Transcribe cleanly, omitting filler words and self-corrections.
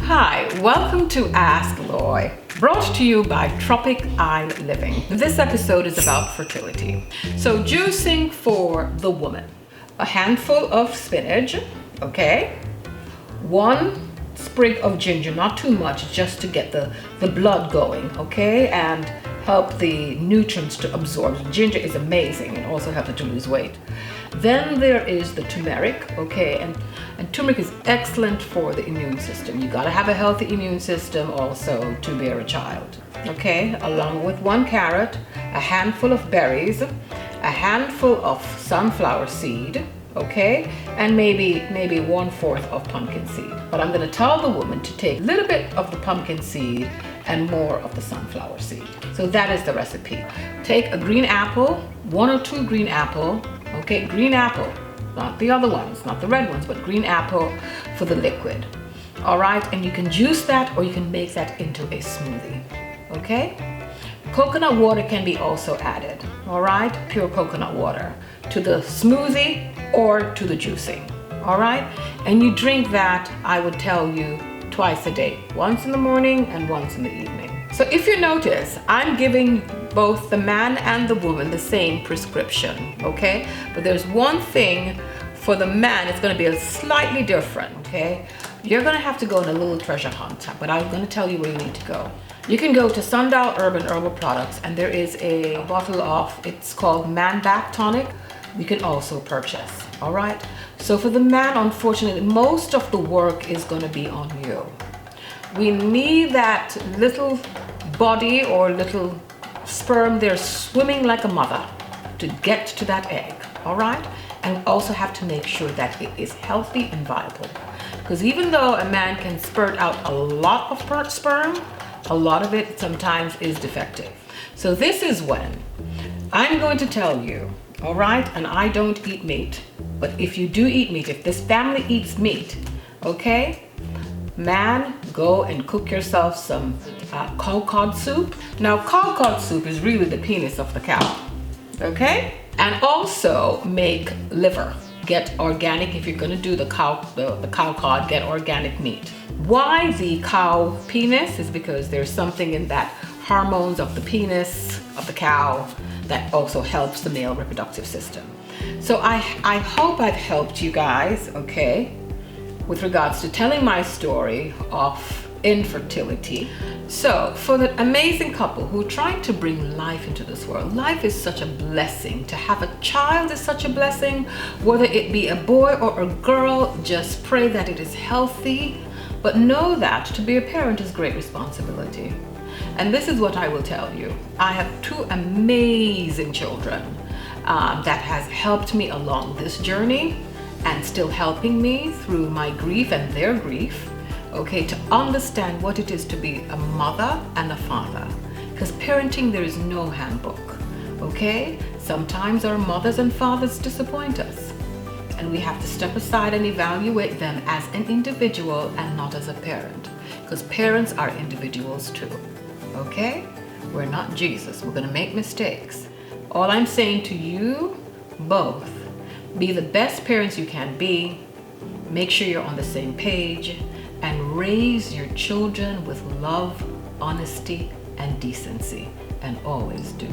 Hi, welcome to Ask Loy, brought to you by Tropic Eye Living. This episode is about fertility. So juicing for the woman. A handful of spinach, okay? 1 sprig of ginger, not too much, just to get the blood going, okay? And help the nutrients to absorb. Ginger is amazing and also helps to lose weight. Then there is the turmeric, okay? And turmeric is excellent for the immune system. You gotta have a healthy immune system also to bear a child, okay? Along with 1 carrot, a handful of berries, a handful of sunflower seed, okay? And maybe 1/4 of pumpkin seed. But I'm gonna tell the woman to take a little bit of the pumpkin seed and more of the sunflower seed. So that is the recipe. Take a green apple, 1 or 2 green apple, okay? Green apple, not the other ones, not the red ones, but green apple for the liquid. All right, and you can juice that or you can make that into a smoothie, okay? Coconut water can be also added, all right? Pure coconut water to the smoothie or to the juicing, all right? And you drink that, I would tell you, twice a day, once in the morning and once in the evening. So if you notice, I'm giving both the man and the woman the same prescription, okay? But there's one thing for the man, it's gonna be a slightly different, okay? You're gonna have to go on a little treasure hunt, but I'm gonna tell you where you need to go. You can go to Sundial Herbal Products and there is a bottle of, it's called Man Back Tonic. You can also purchase, all right? So for the man, unfortunately, most of the work is gonna be on you. We need that little body or little sperm there swimming like a mother to get to that egg, all right? And we also have to make sure that it is healthy and viable. Because even though a man can spurt out a lot of sperm, a lot of it sometimes is defective. So this is when I'm going to tell you, all right? And I don't eat meat, but if you do eat meat, if this family eats meat, okay? Man, go and cook yourself some cow cod soup. Now, cow cod soup is really the penis of the cow, okay? And also make liver. Get organic if you're gonna do the cow cod, get organic meat. Why the cow penis is because there's something in that hormones of the penis of the cow that also helps the male reproductive system. So I hope I've helped you guys, okay, with regards to telling my story of infertility. So for the amazing couple who are trying to bring life into this world, life is such a blessing. To have a child is such a blessing. Whether it be a boy or a girl, just pray that it is healthy. But know that to be a parent is great responsibility. And this is what I will tell you. I have 2 amazing children that has helped me along this journey and still helping me through my grief and their grief, okay, to understand what it is to be a mother and a father. Because parenting, there is no handbook, okay? Sometimes our mothers and fathers disappoint us, and we have to step aside and evaluate them as an individual and not as a parent, because parents are individuals too, okay? We're not Jesus, we're gonna make mistakes. All I'm saying to you both, be the best parents you can be, make sure you're on the same page, and raise your children with love, honesty, and decency, and always do.